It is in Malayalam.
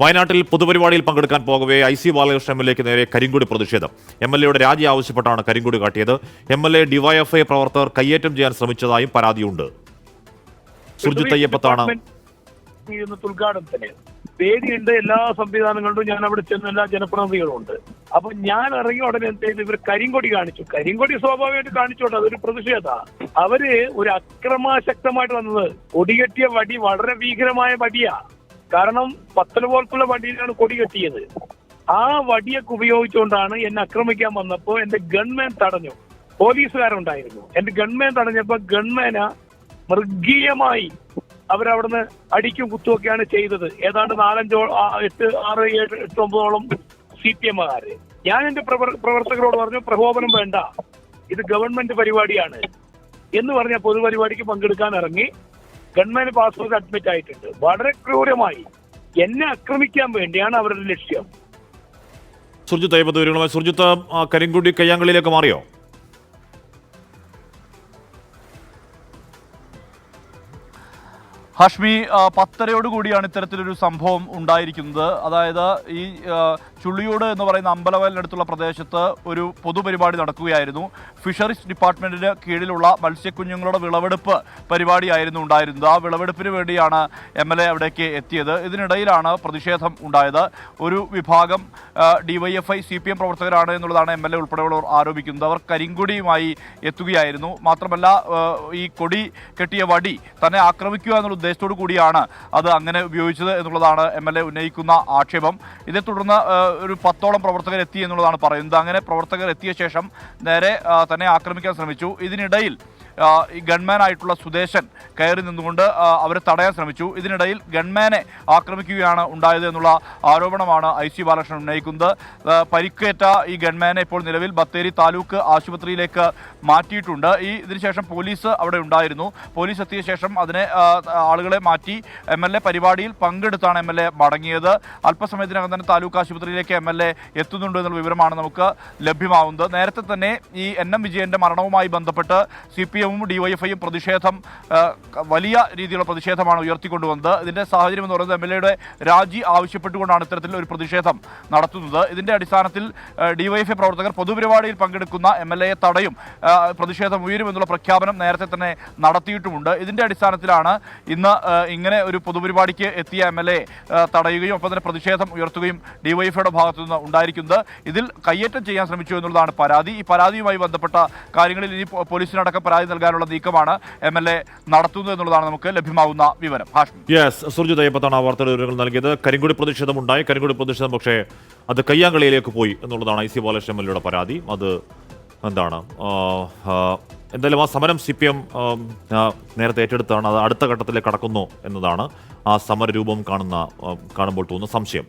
വയനാട്ടിൽ പൊതുപരിപാടിയിൽ പങ്കെടുക്കാൻ പോകവേ IC ബാലകൃഷ്ണൻ MLA-ക്ക് നേരെ കരിങ്കൊടി പ്രതിഷേധം. MLA-യുടെ രാജി ആവശ്യപ്പെട്ടാണ് കരിങ്കൊടി കാട്ടിയത്. MLA DYFI പ്രവർത്തകർ കയ്യേറ്റം ചെയ്യാൻ ശ്രമിച്ചതായും പരാതിയുണ്ട്. സുർജിത്ത് അയ്യപ്പത്താണ്. ഉദ്ഘാടനത്തിന് വേദിയുണ്ട്, എല്ലാ സംവിധാനങ്ങളിലും ഞാൻ അവിടെ ചെന്ന എല്ലാ ജനപ്രതിനിധികളും ഉണ്ട്. അപ്പൊ ഞാൻ ഇറങ്ങിയ ഉടനെ എന്തെങ്കിലും ഇവർ കരിങ്കൊടി കാണിച്ചു. കരിങ്കൊടി സ്വാഭാവികമായിട്ട് കാണിച്ചോട്ടെ, അതൊരു പ്രതിഷേധ. അവര് ഒരു അക്രമാസക്തമായിട്ട് വന്നത്. കൊടികെട്ടിയ വടി വളരെ ഭീകരമായ വടിയാ. കാരണം പത്തല് പോലത്തുള്ള വടിയിലാണ് കൊടി കെട്ടിയത്. ആ വടിയൊക്കെ ഉപയോഗിച്ചുകൊണ്ടാണ് എന്നെ ആക്രമിക്കാൻ വന്നപ്പോ എന്റെ ഗൺമാൻ തടഞ്ഞു. പോലീസുകാരുണ്ടായിരുന്നു. എന്റെ ഗൺമാൻ തടഞ്ഞപ്പോ ഗൺമാന മൃഗീയമായി അവരവിടുന്ന് അടിക്കും കുത്തുമൊക്കെയാണ് ചെയ്തത്. ഏതാണ്ട് 4, 5, 6, 7, 8, 9 CPM-കാര്. ഞാൻ എന്റെ പ്രവർത്തകരോട് പറഞ്ഞു, പ്രകോപനം വേണ്ട, ഇത് ഗവൺമെന്റ് പരിപാടിയാണ് എന്ന് പറഞ്ഞ പൊതുപരിപാടിക്ക് പങ്കെടുക്കാൻ ഇറങ്ങി. ഗവൺമെന്റ് പാസ്പോർട്ട് അഡ്മിറ്റ് ആയിട്ടുണ്ട്. വളരെ ക്രൂരമായി എന്നെ ആക്രമിക്കാൻ വേണ്ടിയാണ് അവരുടെ ലക്ഷ്യം. സുർജിത്ത് കരിങ്കൊടി കയ്യാങ്കളിയിലേക്ക് മാറിയോ? ഹാഷ്മി, 10:30 കൂടിയാണ് ഇത്തരത്തിലൊരു സംഭവം ഉണ്ടായിരിക്കുന്നത്. അതായത് ഈ ചുള്ളിയോട് എന്ന് പറയുന്ന അമ്പലവയലിനടുത്തുള്ള പ്രദേശത്ത് ഒരു പൊതുപരിപാടി നടക്കുകയായിരുന്നു. ഫിഷറീസ് ഡിപ്പാർട്ട്മെന്റിന് കീഴിലുള്ള മത്സ്യക്കുഞ്ഞുങ്ങളുടെ വിളവെടുപ്പ് പരിപാടിയായിരുന്നു ഉണ്ടായിരുന്നത്. ആ വിളവെടുപ്പിന് വേണ്ടിയാണ് MLA അവിടേക്ക് എത്തിയത്. ഇതിനിടയിലാണ് പ്രതിഷേധം ഉണ്ടായത്. ഒരു വിഭാഗം DYFI CPM പ്രവർത്തകരാണ് എന്നുള്ളതാണ് MLA ഉൾപ്പെടെയുള്ളവർ ആരോപിക്കുന്നത്. അവർ കരിങ്കൊടിയുമായി എത്തുകയായിരുന്നു. മാത്രമല്ല, ഈ കൊടി കെട്ടിയ വടി തന്നെ ആക്രമിക്കുക എന്നുള്ള ഉദ്ദേശത്തോടു കൂടിയാണ് അത് അങ്ങനെ ഉപയോഗിച്ചത് എന്നുള്ളതാണ് MLA ഉന്നയിക്കുന്ന ആക്ഷേപം. ഇതേ തുടർന്ന് ഒരു 10ഓളം പ്രവർത്തകർ എത്തി എന്നുള്ളതാണ് പറയുന്നത്. അങ്ങനെ പ്രവർത്തകർ എത്തിയ ശേഷം നേരെ തന്നെ ആക്രമിക്കാൻ ശ്രമിച്ചു. ഇതിനിടയിൽ ഈ ഗൺമാനായിട്ടുള്ള സുദേശൻ കയറി നിന്നുകൊണ്ട് അവരെ തടയാൻ ശ്രമിച്ചു. ഇതിനിടയിൽ ഗൺമാനെ ആക്രമിക്കുകയാണ് ഉണ്ടായത് എന്നുള്ള ആരോപണമാണ് IC ബാലകൃഷ്ണൻ ഉന്നയിക്കുന്നത്. പരിക്കേറ്റ ഈ ഗൺമാനെ ഇപ്പോൾ നിലവിൽ ബത്തേരി താലൂക്ക് ആശുപത്രിയിലേക്ക് മാറ്റിയിട്ടുണ്ട്. ഇതിനുശേഷം പോലീസ് അവിടെ ഉണ്ടായിരുന്നു. പോലീസ് എത്തിയ ശേഷം അതിനെ ആളുകളെ മാറ്റി MLA പരിപാടിയിൽ പങ്കെടുത്താണ് MLA മടങ്ങിയത്. അല്പസമയത്തിനകം തന്നെ താലൂക്ക് ആശുപത്രിയിലേക്ക് MLA എത്തുന്നുണ്ട് എന്നുള്ള വിവരമാണ് നമുക്ക് ലഭ്യമാവുന്നത്. നേരത്തെ തന്നെ ഈ NM വിജയന്റെ മരണവുമായി ബന്ധപ്പെട്ട് CPM DYFI-യും പ്രതിഷേധം, വലിയ രീതിയിലുള്ള പ്രതിഷേധമാണ് ഉയർത്തിക്കൊണ്ടുവന്നത്. ഇതിന്റെ സാഹചര്യം എന്ന് പറയുന്നത് MLA-യുടെ രാജി ആവശ്യപ്പെട്ടുകൊണ്ടാണ് ഇത്തരത്തിൽ ഒരു പ്രതിഷേധം നടത്തുന്നത്. ഇതിന്റെ അടിസ്ഥാനത്തിൽ DYFI പ്രവർത്തകർ പൊതുപരിപാടിയിൽ പങ്കെടുക്കുന്ന MLA-യെ തടയും, പ്രതിഷേധം ഉയരുമെന്നുള്ള പ്രഖ്യാപനം നേരത്തെ തന്നെ നടത്തിയിട്ടുമുണ്ട്. ഇതിന്റെ അടിസ്ഥാനത്തിലാണ് ഇന്ന് ഇങ്ങനെ ഒരു പൊതുപരിപാടിക്ക് എത്തിയ MLA തടയുകയും ഒപ്പം തന്നെ പ്രതിഷേധം ഉയർത്തുകയും DYFI-യുടെ ഭാഗത്തു നിന്ന് ഉണ്ടായിരിക്കുന്നത്. ഇതിൽ കയ്യേറ്റം ചെയ്യാൻ ശ്രമിച്ചു എന്നുള്ളതാണ് പരാതി. ഈ പരാതിയുമായി ബന്ധപ്പെട്ട കാര്യങ്ങളിൽ ഇനി പോലീസിനടക്കം പരാതി നൽകാനുള്ള നീക്കമാണ് MLA നടത്തുന്നത് എന്നുള്ളതാണ് നമുക്ക് ലഭ്യമാവുന്ന വിവരം. സുർജിത്ത് അയ്യപ്പത്താണ് ആ വാർത്തയുടെ വിവരങ്ങൾ നൽകിയത്. കരിങ്കൊടി പ്രതിഷേധം ഉണ്ടായി. കരിങ്കൊടി പ്രതിഷേധം പക്ഷേ അത് കയ്യാങ്കളിയിലേക്ക് പോയി എന്നുള്ളതാണ് IC ബാലകൃഷ്ണൻ MLA-യുടെ പരാതി. അത് എന്താണ്? എന്തായാലും ആ സമരം CPM നേരത്തെ ഏറ്റെടുത്താണ്. അത് അടുത്ത ഘട്ടത്തിലേക്ക് കടക്കുന്നു എന്നതാണ് ആ സമരരൂപം കാണുമ്പോൾ തോന്നുന്ന സംശയം.